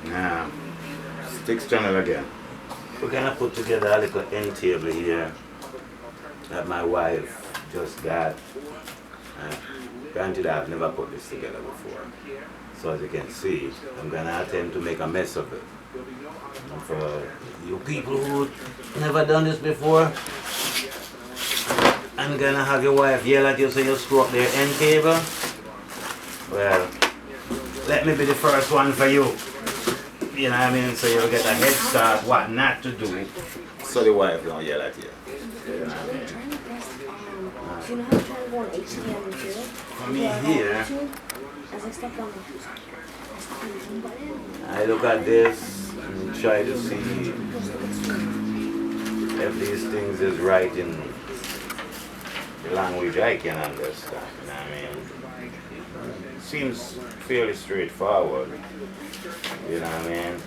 Now, STIXX channel again. We're gonna put together a little end table here that my wife just got. Granted, I've never put this together before. So as you can see, I'm gonna attempt to make a mess of it. And for you people who never done this before, I'm gonna have your wife yell at you so you screw up their end table. Well, let me be the first one for you. You know what I mean? So you'll get a head start what not to do. So the wife don't yell at you. You know what I mean? Do you know how to try to go on HDMI too? For me here, I look at this and try to see if these things is right in the language I can understand. You know what I mean? It seems fairly straightforward. You know what I mean?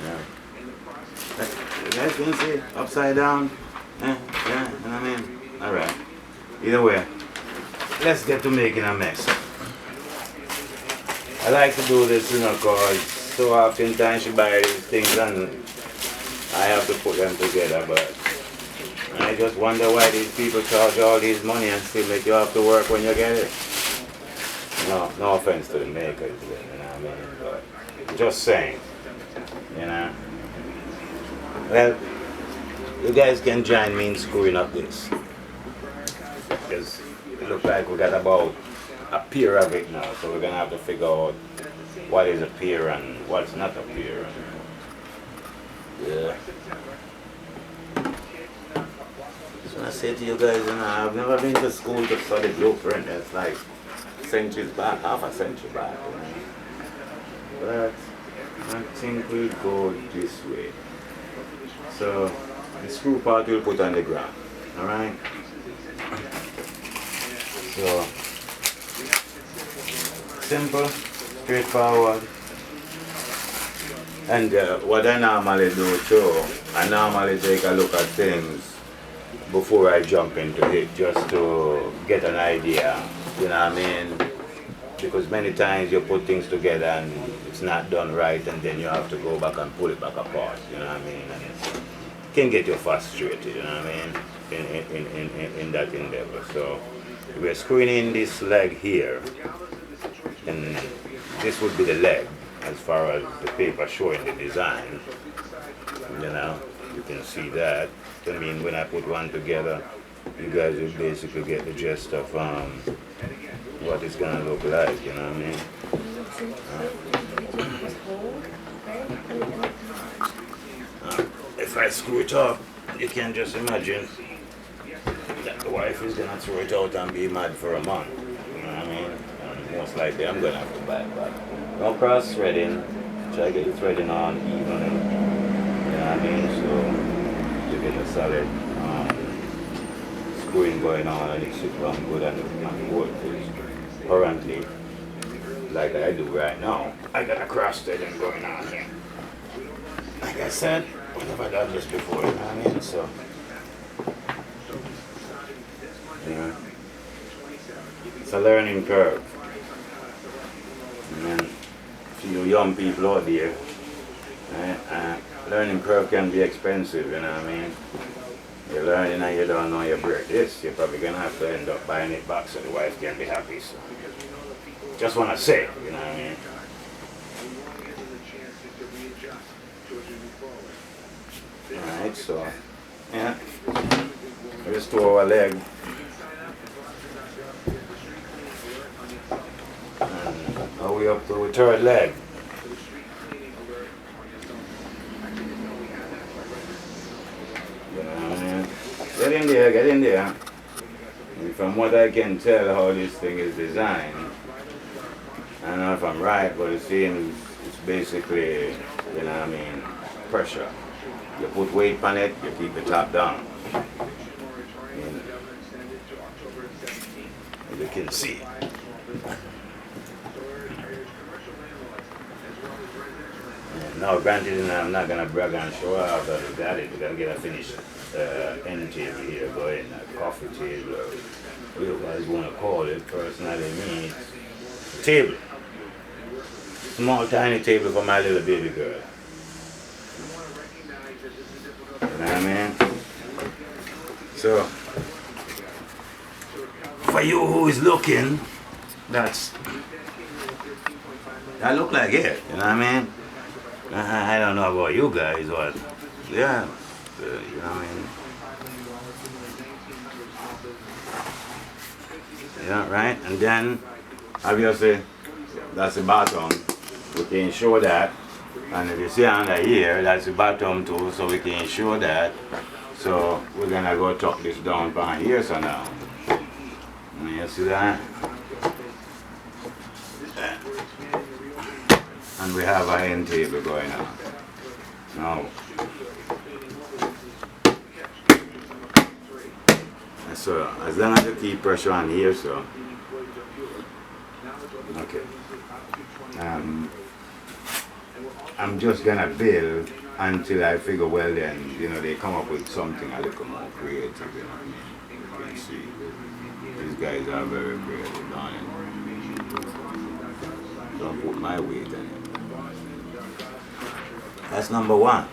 Yeah. You guys can see it upside down? Yeah, you know what I mean? Alright. Either way, let's get to making a mess. I like to do this, you know, because so often times you buy these things and I have to put them together, but I just wonder why these people charge all these money and still make you have to work when you get it. No offense to the makers, you know what I mean, but just saying, you know. Well, you guys can join me in screwing up this. Because it looks like we got about a pair of it now, so we're gonna have to figure out what is a pair and what's not a pair. Yeah. Just wanna say to you guys, you know, I've never been to school to study blueprint. It's like centuries back, half a century back, you know. But I think we'll go this way. So the screw part we'll put on the ground. Alright? So simple, straightforward. And what I normally do too, I normally take a look at things before I jump into it, just to get an idea, you know what I mean? Because many times you put things together and it's not done right, and then you have to go back and pull it back apart, you know what I mean? And it can get you frustrated, you know what I mean, in that endeavor. So we're screwing in this leg here, and this would be the leg as far as the paper showing the design. You know, you can see that. I mean, when I put one together, you guys will basically get the gist of what it's gonna look like, you know what I mean? If I screw it up, you can just imagine that the wife is gonna throw it out and be mad for a month, you know what I mean? And most likely I'm gonna have to buy it back. No cross threading, try to get the threading on evenly, you know what I mean? So you get a solid screwing going on and it should run good and the board is currently, like I do right now, I got a cross threading going on here. Like I said, I've never done this before, you know what I mean? So, yeah, it's a learning curve. And then, for you young people out there, learning curve can be expensive, you know what I mean? You're learning and you don't know you break this, you're probably gonna have to end up buying it back so the wife can be happy. So, just wanna say, you know what I mean? Alright, so, yeah, restore our leg. And are we up to the third leg? Get in there, get in there. And from what I can tell how this thing is designed, I don't know if I'm right, but it seems it's basically, you know what I mean, pressure. You put weight on it, you keep the top down. And as you can see. Now granted, I'm not going to brag and show off that we got it. We're going to get a finished end table here, going a coffee table, or what you guys want to call it. Personally, me, it's a table. small tiny table for my little baby girl. You know what I mean? So, for you who is looking, that look like it, you know what I mean? I don't know about you guys, but yeah, you know what I mean? Yeah, right? And then, obviously, that's the bottom. We can show that. And if you see under here, that's the bottom too, so we can show that. So, we're gonna go tuck this down from here, so now. You see that? And we have our end table going on. Now, so as long as you keep pressure on here, so okay. I'm just gonna build until I figure, well then, you know, they come up with something a little more creative, you know what I mean? You can see these guys are very creative, don't it? Don't put my weight in it. That's number one.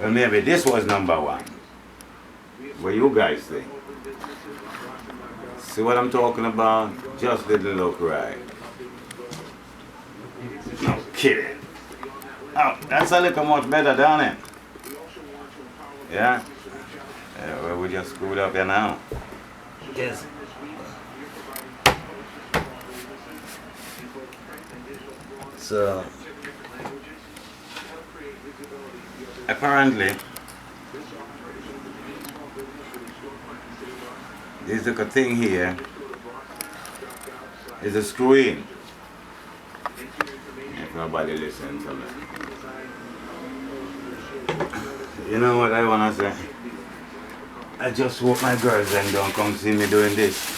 Well, maybe this was number one. What you guys think? See what I'm talking about? Just didn't look right. No kidding. Oh, that's a little much better, don't it? Yeah? Yeah, well, we just screwed up here now. Yes. So, apparently, this little thing here is a screw in. If nobody listens to me. You know what I want to say? I just hope my girls then don't come see me doing this.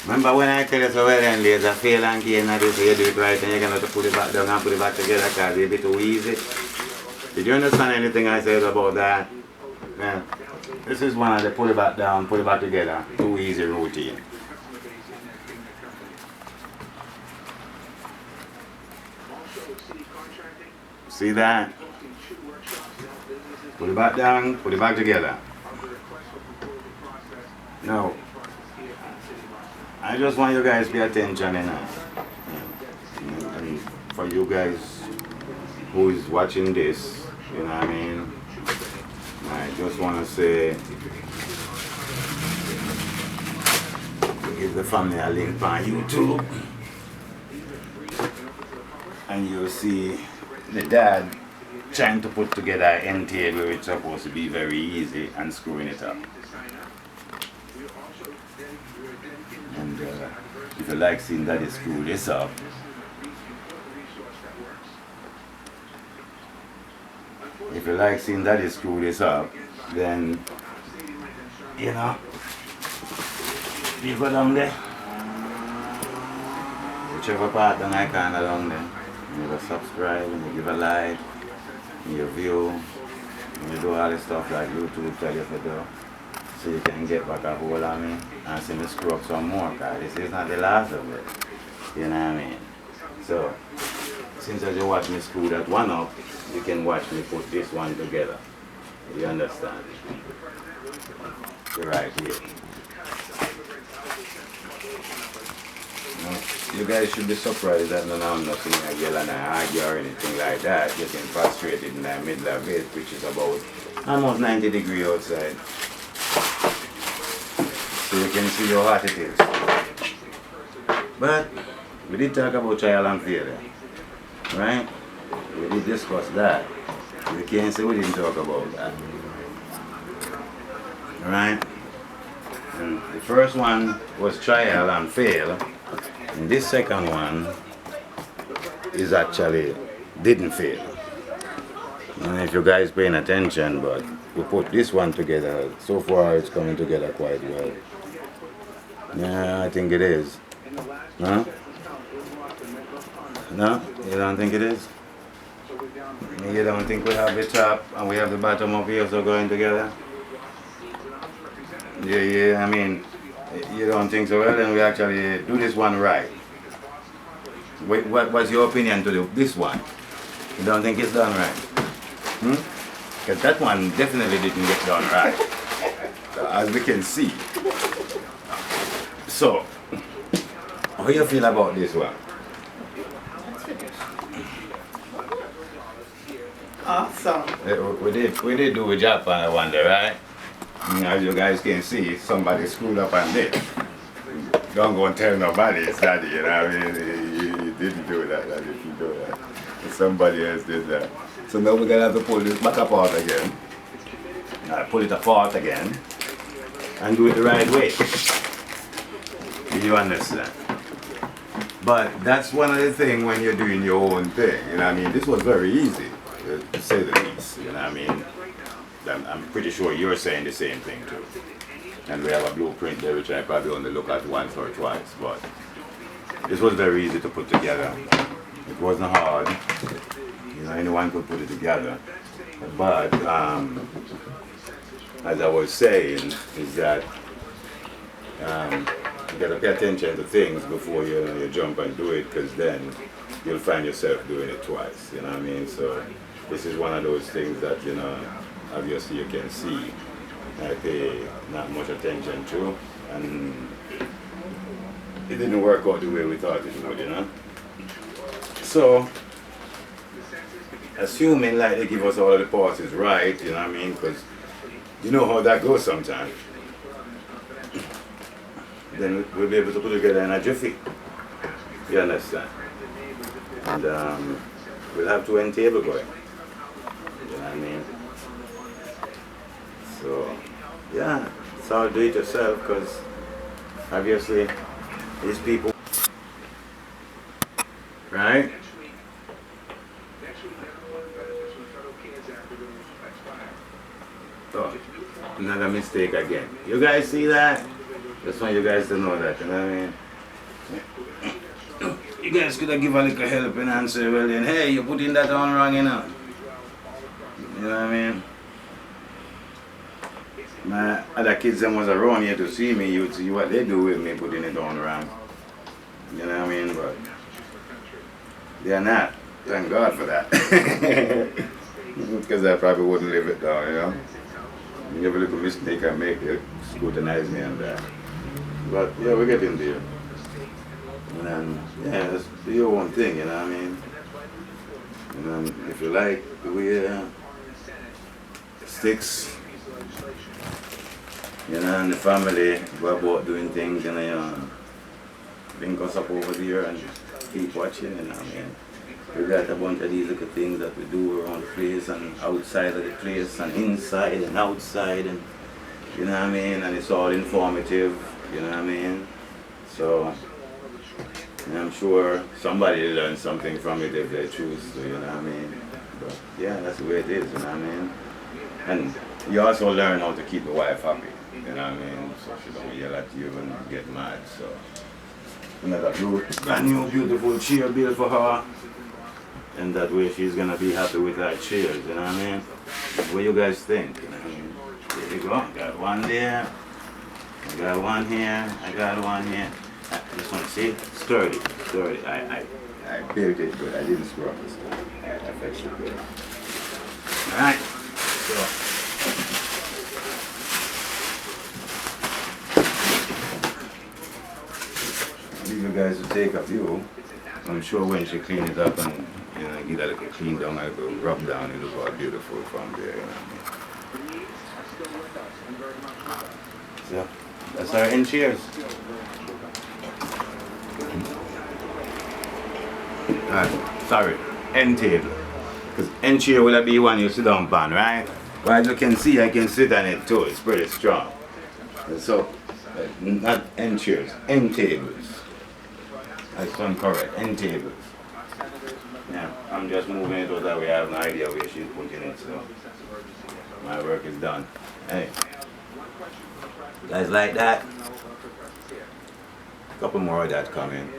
Remember when I tell you so well and there's a fail and gain and this, you do it right and you're going to put it back down and put it back together because it's a bit too easy. Did you understand anything I said about that? Yeah. This is one of the put it back down, put it back together, too easy routine. See that? Put it back down, put it back together. Now, I just want you guys to pay attention, you know. And for you guys who is watching this, you know what I mean? I just want to say, give the family a link on YouTube. And you'll see the dad trying to put together an end table which is supposed to be very easy and screwing it up. And if you like seeing Daddy screw this up, then, you know, you go down there, whichever part down I can along there, you go subscribe, and you give a like, and you view, and you do all the stuff like YouTube tell you to do, so you can get back a hold of me and see me screw up some more, because this is not the last of it, you know what I mean? So, since as you watch me screw that one up, you can watch me put this one together. You understand? Right here. Now, you guys should be surprised that I'm not seeing a girl and I argue or anything like that, getting frustrated in the middle of it, which is about almost 90 degrees outside. So you can see how hot it is. But we did talk about trial and failure, right? We did discuss that. You can't say we didn't talk about that. Right? And the first one was trial and fail. And this second one is actually didn't fail. And if you guys paying attention, but we put this one together. So far it's coming together quite well. Yeah, I think it is. Huh? No? You don't think it is? You don't think we have the top and we have the bottom up here so going together? Yeah, I mean, You don't think so? Well, then we actually do this one right. What's your opinion to this one? You don't think it's done right? Because that one definitely didn't get done right, as we can see. So, how do you feel about this one? Awesome. We did do a job on that one there, right? As you guys can see, somebody screwed up on this. Don't go and tell nobody it's Daddy, you know what I mean? You didn't do that, Daddy, if you do that. Somebody else did that. So now we're gonna have to pull this back apart again. Pull it apart again. And do it the right way. Do you understand? But that's one of the things when you're doing your own thing, you know what I mean? This was very easy, to say the least, you know what I mean? I'm pretty sure you're saying the same thing too. And we have a blueprint there which I probably only look at once or twice, but this was very easy to put together. It wasn't hard, you know, anyone could put it together. But as I was saying, is that you gotta pay attention to things before you jump and do it, because then you'll find yourself doing it twice, you know what I mean? So this is one of those things that, you know, obviously you can see I pay not much attention to, and it didn't work out the way we thought it would, you know? So, assuming like they give us all of the parts is right, you know what I mean? Because you know how that goes sometimes. Then we'll be able to put it together in a jiffy. You understand? And we'll have two end table going. You know what I mean? So, yeah, so do it yourself, because obviously these people, right? Oh, another mistake again. You guys see that? Just want you guys to know that, you know what I mean? You guys could have given a little help and answer, well then, hey, you're putting that on wrong, you know? You know what I mean? My other kids them was around here to see me, you'd see what they do with me putting it on wrong. You know what I mean? But they're not. Thank God for that. Because I probably wouldn't live it down, you know? Every little mistake I make, they scrutinize me on that. But yeah, we're getting there. And then, yeah, just do your own thing, you know what I mean? And then if you like the way sticks, you know, and the family go about doing things, you know, link us up over there and keep watching, you know what I mean? We got a bunch of these little things that we do around the place and outside of the place and inside and outside, and you know what I mean? And it's all informative, you know what I mean? So, and I'm sure somebody will learn something from it if they choose to, you know what I mean? But yeah, that's the way it is, you know what I mean? And you also learn how to keep the wife happy, you know what I mean? So she don't yell at you and get mad, so. Another brand new beautiful chair built for her. And that way she's gonna be happy with her chairs, you know what I mean? What do you guys think? You know what I mean? There you go, got one there, I got one here, I got one here. This one, see? Sturdy, sturdy. I built it good, I didn't screw up this one. I fixed it good. Alright, so. Leave you guys to take a view. I'm sure when she clean it up and you know, give that a little clean down, a little rub down, it look all beautiful from there, you know. So that's our end chairs. Sorry, end table. Because end chair will be one you sit down on, right? But as you can see, I can sit on it too, it's pretty strong. So, not end chairs, end tables. That's correct, end tables. Yeah, I'm just moving it so that we have no idea where she's putting it, so my work is done. Hey, you guys like that? A couple more of that coming.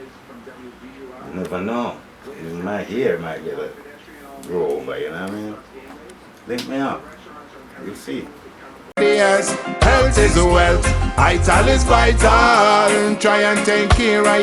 You never know. My hair might get a grow over, you know what I mean? Link me up. You'll see. Yes, health is wealth. Vital is vital. Try and take care of